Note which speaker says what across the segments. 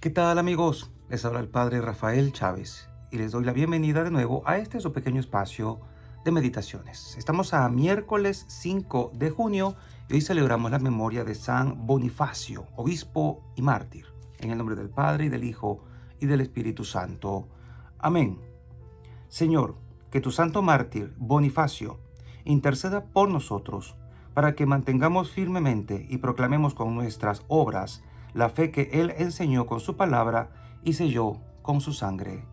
Speaker 1: ¿Qué tal, amigos? Les habla el Padre Rafael Chávez y les doy la bienvenida de nuevo a este su pequeño espacio de meditaciones. Estamos a miércoles 5 de junio y hoy celebramos la memoria de San Bonifacio, obispo y mártir. En el nombre del Padre y del Hijo y del Espíritu Santo. Amén. Señor, que tu santo mártir Bonifacio interceda por nosotros para que mantengamos firmemente y proclamemos con nuestras obras la fe que Él enseñó con su palabra y selló con su sangre.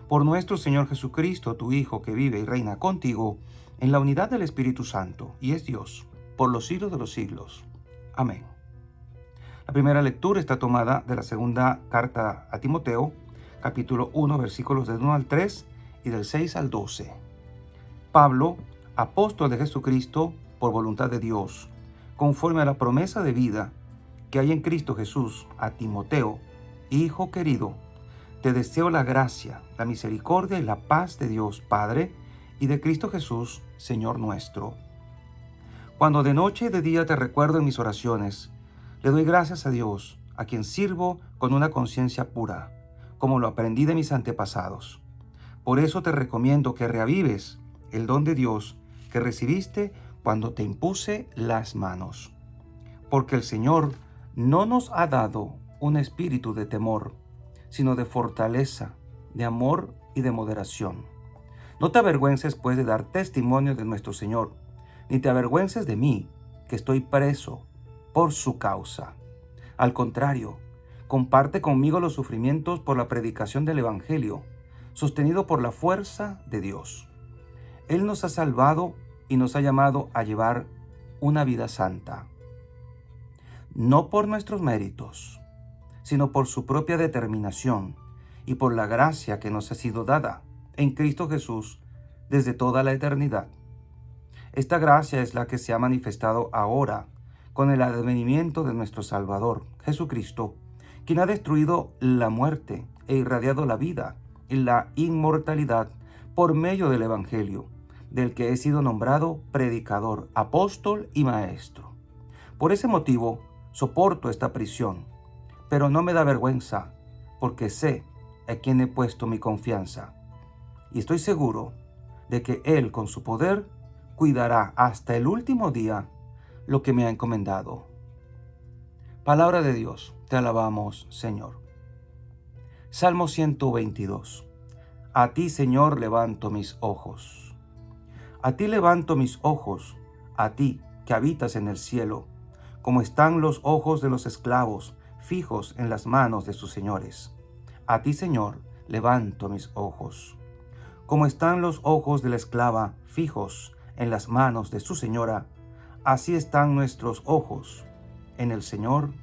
Speaker 1: Por nuestro Señor Jesucristo, tu Hijo, que vive y reina contigo, en la unidad del Espíritu Santo, y es Dios, por los siglos de los siglos. Amén. La primera lectura está tomada de la segunda carta a Timoteo, capítulo 1, versículos del 1 al 3 y del 6 al 12. Pablo, apóstol de Jesucristo, por voluntad de Dios, conforme a la promesa de vida que hay en Cristo Jesús, a Timoteo, hijo querido, te deseo la gracia, la misericordia y la paz de Dios Padre y de Cristo Jesús, Señor nuestro. Cuando de noche y de día te recuerdo en mis oraciones, le doy gracias a Dios, a quien sirvo con una conciencia pura, como lo aprendí de mis antepasados. Por eso te recomiendo que reavives el don de Dios que recibiste cuando te impuse las manos. Porque el Señor no nos ha dado un espíritu de temor, sino de fortaleza, de amor y de moderación. No te avergüences, pues, de dar testimonio de nuestro Señor, ni te avergüences de mí, que estoy preso por su causa. Al contrario, comparte conmigo los sufrimientos por la predicación del Evangelio, sostenido por la fuerza de Dios. Él nos ha salvado y nos ha llamado a llevar una vida santa. No por nuestros méritos, sino por su propia determinación y por la gracia que nos ha sido dada en Cristo Jesús desde toda la eternidad. Esta gracia es la que se ha manifestado ahora con el advenimiento de nuestro Salvador, Jesucristo, quien ha destruido la muerte e irradiado la vida y la inmortalidad por medio del Evangelio, del que he sido nombrado predicador, apóstol y maestro. Por ese motivo, soporto esta prisión, pero no me da vergüenza, porque sé en quién he puesto mi confianza. Y estoy seguro de que Él, con su poder, cuidará hasta el último día lo que me ha encomendado. Palabra de Dios, te alabamos, Señor. Salmo 122. A ti, Señor, levanto mis ojos. A ti levanto mis ojos, a ti que habitas en el cielo, como están los ojos de los esclavos fijos en las manos de sus señores. A ti, Señor, levanto mis ojos. Como están los ojos de la esclava fijos en las manos de su señora, así están nuestros ojos en el Señor,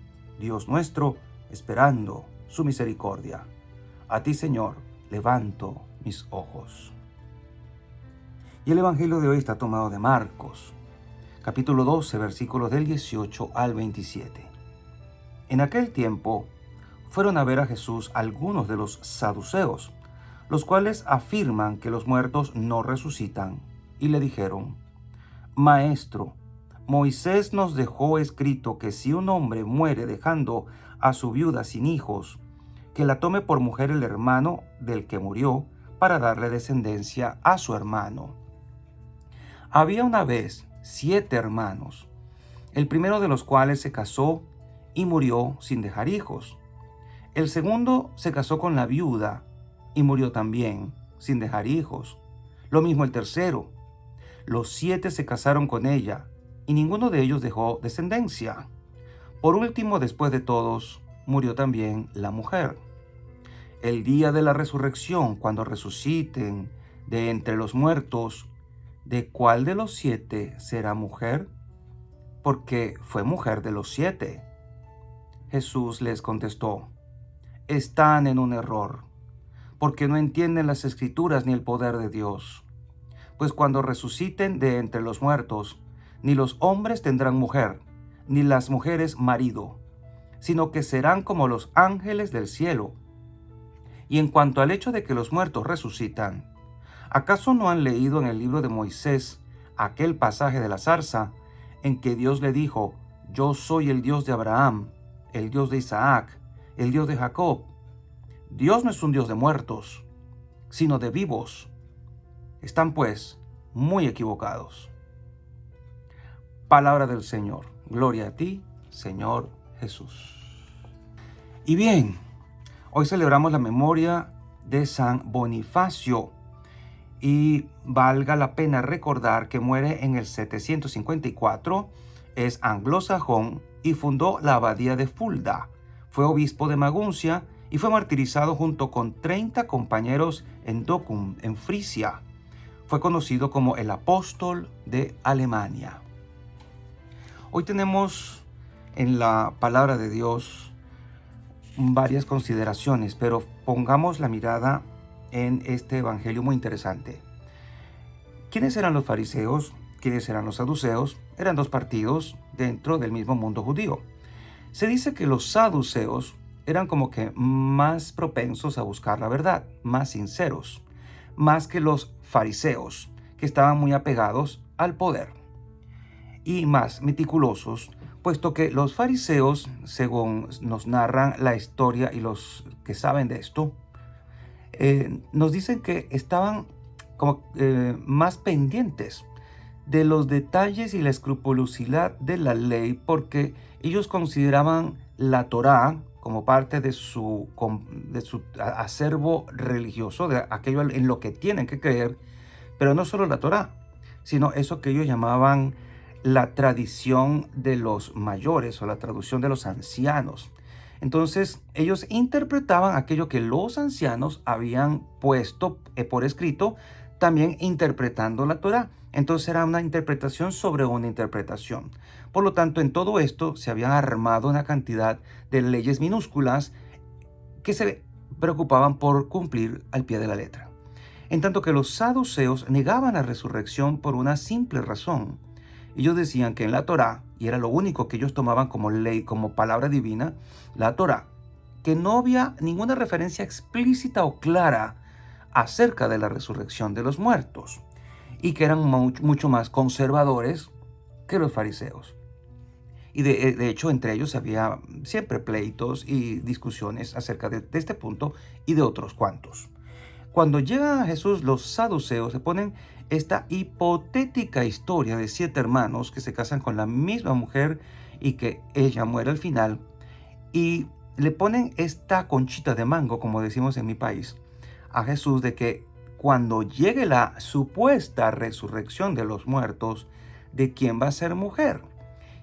Speaker 1: Dios nuestro, esperando su misericordia. A ti, Señor, levanto mis ojos. Y el Evangelio de hoy está tomado de Marcos, capítulo 12, versículos del 18 al 27. En aquel tiempo fueron a ver a Jesús algunos de los saduceos, los cuales afirman que los muertos no resucitan, y le dijeron: Maestro, Moisés nos dejó escrito que si un hombre muere dejando a su viuda sin hijos, que la tome por mujer el hermano del que murió, para darle descendencia a su hermano. Había una vez 7 hermanos, el primero de los cuales se casó y murió sin dejar hijos. El segundo se casó con la viuda y murió también sin dejar hijos. Lo mismo el tercero. Los 7 se casaron con ella y ninguno de ellos dejó descendencia. Por último, después de todos, murió también la mujer. El día de la resurrección, cuando resuciten de entre los muertos, ¿de cuál de los 7 será mujer? Porque fue mujer de los 7. Jesús les contestó: están en un error, porque no entienden las Escrituras ni el poder de Dios. Pues cuando resuciten de entre los muertos, ni los hombres tendrán mujer, ni las mujeres marido, sino que serán como los ángeles del cielo. Y en cuanto al hecho de que los muertos resucitan, ¿acaso no han leído en el libro de Moisés aquel pasaje de la zarza en que Dios le dijo: yo soy el Dios de Abraham, el Dios de Isaac el Dios de Jacob. Dios no es un Dios de muertos, sino de vivos. Están pues muy equivocados. Palabra del Señor. Gloria a ti, Señor Jesús. Y bien, hoy celebramos la memoria de San Bonifacio y valga la pena recordar que muere en el 754, es anglosajón y fundó la abadía de Fulda. Fue obispo de Maguncia y fue martirizado junto con 30 compañeros en Docum, en Frisia. Fue conocido como el apóstol de Alemania. Hoy tenemos en la palabra de Dios varias consideraciones, pero pongamos la mirada en este evangelio muy interesante. ¿Quiénes eran los fariseos? ¿Quiénes eran los saduceos? Eran dos partidos dentro del mismo mundo judío. Se dice que los saduceos eran como que más propensos a buscar la verdad, más sinceros, más que los fariseos, que estaban muy apegados al poder, y más meticulosos, puesto que los fariseos, según nos narran la historia y los que saben de esto, nos dicen que estaban como más pendientes de los detalles y la escrupulosidad de la ley, porque ellos consideraban la Torá como parte de su acervo religioso, de aquello en lo que tienen que creer, pero no solo la Torá, sino eso que ellos llamaban la tradición de los mayores o la tradición de los ancianos. Entonces ellos interpretaban aquello que los ancianos habían puesto por escrito, también interpretando la Torá. Entonces era una interpretación sobre una interpretación. Por lo tanto, en todo esto se habían armado una cantidad de leyes minúsculas que se preocupaban por cumplir al pie de la letra. En tanto que los saduceos negaban la resurrección por una simple razón. Ellos decían que en la Torá, y era lo único que ellos tomaban como ley, como palabra divina, la Torá, que no había ninguna referencia explícita o clara acerca de la resurrección de los muertos, y que eran mucho más conservadores que los fariseos. Y de hecho, entre ellos había siempre pleitos y discusiones acerca de este punto y de otros cuantos. Cuando llegan a Jesús, los saduceos se ponen esta hipotética historia de 7 hermanos que se casan con la misma mujer y que ella muere al final, y le ponen esta conchita de mango, como decimos en mi país, a Jesús, de que cuando llegue la supuesta resurrección de los muertos, ¿de quién va a ser mujer?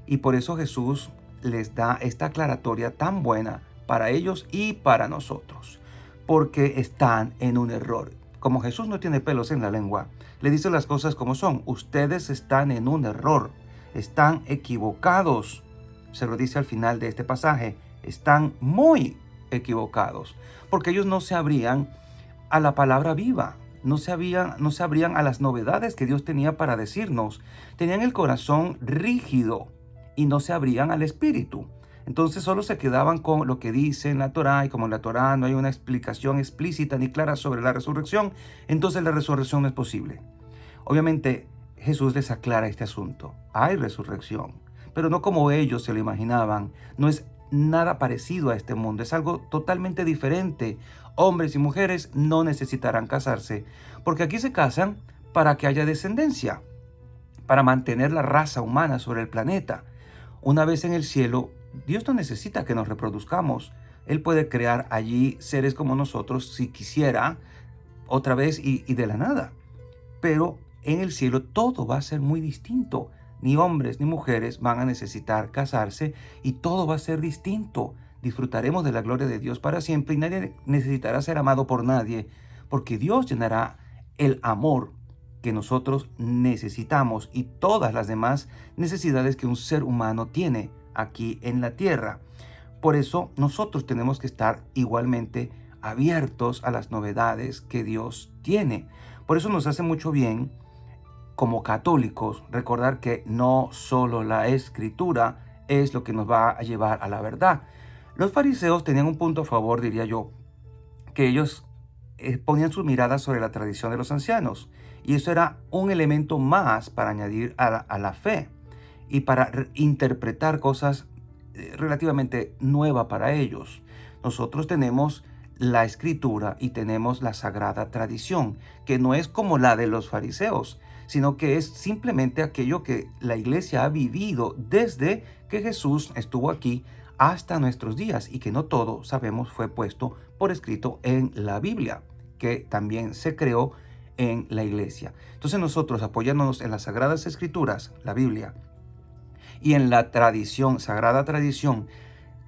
Speaker 1: Y por eso Jesús les da esta aclaratoria tan buena para ellos y para nosotros, porque están en un error. Como Jesús no tiene pelos en la lengua, le dice las cosas como son. Ustedes están en un error, están equivocados. Se lo dice al final de este pasaje, están muy equivocados, porque ellos no se abrían a la palabra viva, no se abrían a las novedades que Dios tenía para decirnos. Tenían el corazón rígido y no se abrían al Espíritu. Entonces solo se quedaban con lo que dice en la Torá, y como en la Torá no hay una explicación explícita ni clara sobre la resurrección, entonces la resurrección no es posible. Obviamente Jesús les aclara este asunto. Hay resurrección, pero no como ellos se lo imaginaban. No es nada parecido a este mundo, es algo totalmente diferente. Hombres y mujeres no necesitarán casarse, porque aquí se casan para que haya descendencia, para mantener la raza humana sobre el planeta. Una vez en el cielo, Dios no necesita que nos reproduzcamos. Él puede crear allí seres como nosotros si quisiera, otra vez y de la nada. Pero en el cielo todo va a ser muy distinto. Ni hombres ni mujeres van a necesitar casarse y todo va a ser distinto. Disfrutaremos de la gloria de Dios para siempre y nadie necesitará ser amado por nadie, porque Dios llenará el amor que nosotros necesitamos y todas las demás necesidades que un ser humano tiene aquí en la tierra. Por eso nosotros tenemos que estar igualmente abiertos a las novedades que Dios tiene. Por eso nos hace mucho bien como católicos recordar que no solo la Escritura es lo que nos va a llevar a la verdad. Los fariseos tenían un punto a favor, diría yo, que ellos ponían sus miradas sobre la tradición de los ancianos, y eso era un elemento más para añadir a la fe y para interpretar cosas relativamente nueva para ellos. Nosotros tenemos la escritura y tenemos la sagrada tradición, que no es como la de los fariseos, sino que es simplemente aquello que la iglesia ha vivido desde que Jesús estuvo aquí hasta nuestros días, y que no todo, sabemos, fue puesto por escrito en la Biblia, que también se creó en la iglesia. Entonces nosotros, apoyándonos en las sagradas escrituras, la Biblia, y en la tradición, sagrada tradición,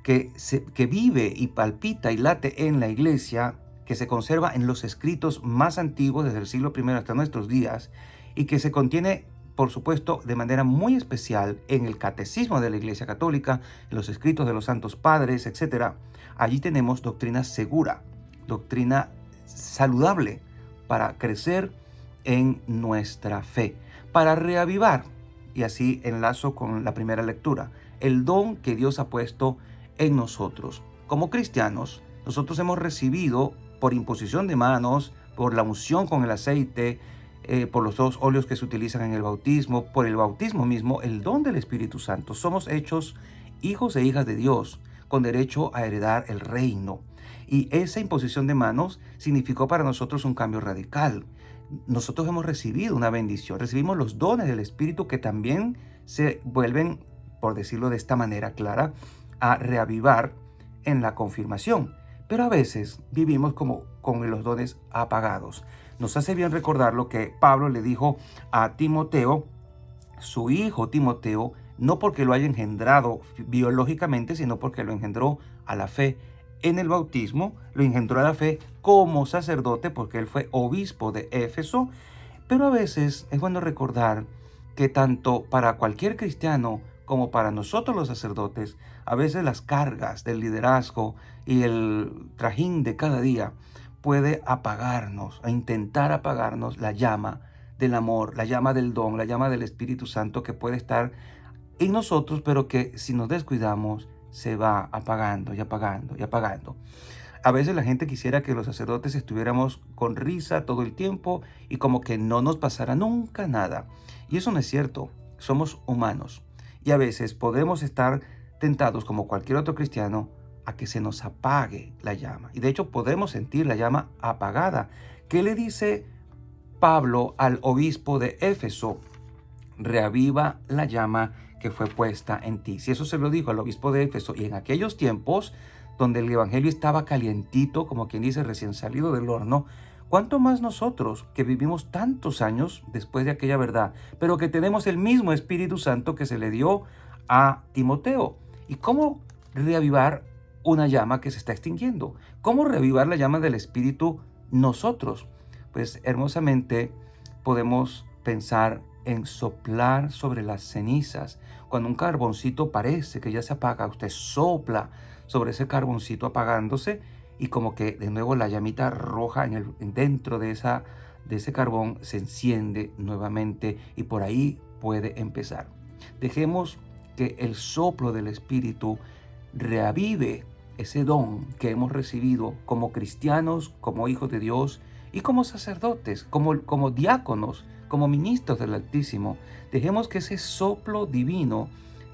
Speaker 1: que vive y palpita y late en la iglesia, que se conserva en los escritos más antiguos desde el siglo I hasta nuestros días, y que se contiene, por supuesto, de manera muy especial en el catecismo de la Iglesia Católica, en los escritos de los santos padres, etc. Allí tenemos doctrina segura, doctrina saludable para crecer en nuestra fe, para reavivar, y así enlazo con la primera lectura, el don que Dios ha puesto en nosotros. Como cristianos, nosotros hemos recibido por imposición de manos, por la unción con el aceite, por los dos óleos que se utilizan en el bautismo, por el bautismo mismo, el don del Espíritu Santo. Somos hechos hijos e hijas de Dios, con derecho a heredar el reino. Y esa imposición de manos significó para nosotros un cambio radical. Nosotros hemos recibido una bendición, recibimos los dones del Espíritu, que también se vuelven, por decirlo de esta manera clara, a reavivar en la confirmación. Pero a veces vivimos como con los dones apagados. Nos hace bien recordar lo que Pablo le dijo a Timoteo, su hijo Timoteo, no porque lo haya engendrado biológicamente, sino porque lo engendró a la fe en el bautismo, lo engendró a la fe como sacerdote, porque él fue obispo de Éfeso. Pero a veces es bueno recordar que tanto para cualquier cristiano como para nosotros los sacerdotes, a veces las cargas del liderazgo y el trajín de cada día puede apagarnos, a intentar apagarnos la llama del amor, la llama del don, la llama del Espíritu Santo, que puede estar en nosotros, pero que si nos descuidamos se va apagando y apagando y apagando. A veces la gente quisiera que los sacerdotes estuviéramos con risa todo el tiempo y como que no nos pasara nunca nada. Y eso no es cierto. Somos humanos. Y a veces podemos estar tentados, como cualquier otro cristiano, a que se nos apague la llama. Y de hecho podemos sentir la llama apagada. ¿Qué le dice Pablo al obispo de Éfeso? Reaviva la llama que fue puesta en ti. Si eso se lo dijo al obispo de Éfeso, y en aquellos tiempos donde el evangelio estaba calientito, como quien dice, recién salido del horno, ¿cuánto más nosotros, que vivimos tantos años después de aquella verdad, pero que tenemos el mismo Espíritu Santo que se le dio a Timoteo? ¿Y cómo reavivar una llama que se está extinguiendo? ¿Cómo reavivar la llama del Espíritu nosotros? Pues hermosamente podemos pensar en soplar sobre las cenizas. Cuando un carboncito parece que ya se apaga, usted sopla sobre ese carboncito apagándose, y como que de nuevo la llamita roja dentro de ese carbón se enciende nuevamente, y por ahí puede empezar. Dejemos que el soplo del Espíritu reavive ese don que hemos recibido como cristianos, como hijos de Dios y como sacerdotes, como diáconos, como ministros del Altísimo. Dejemos que ese soplo divino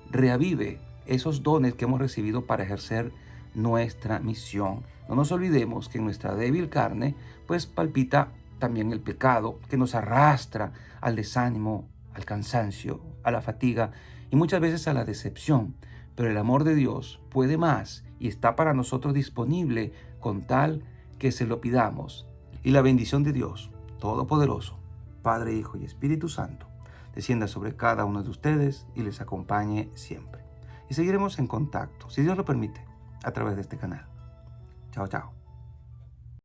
Speaker 1: reavive esos dones que hemos recibido para ejercer nuestra misión. No nos olvidemos que en nuestra débil carne pues palpita también el pecado, que nos arrastra al desánimo, al cansancio, a la fatiga y muchas veces a la decepción. Pero el amor de Dios puede más y está para nosotros disponible, con tal que se lo pidamos. Y la bendición de Dios Todopoderoso, Padre, Hijo y Espíritu Santo, descienda sobre cada uno de ustedes y les acompañe siempre. Y seguiremos en contacto, si Dios lo permite, a través de este canal. Chao, chao.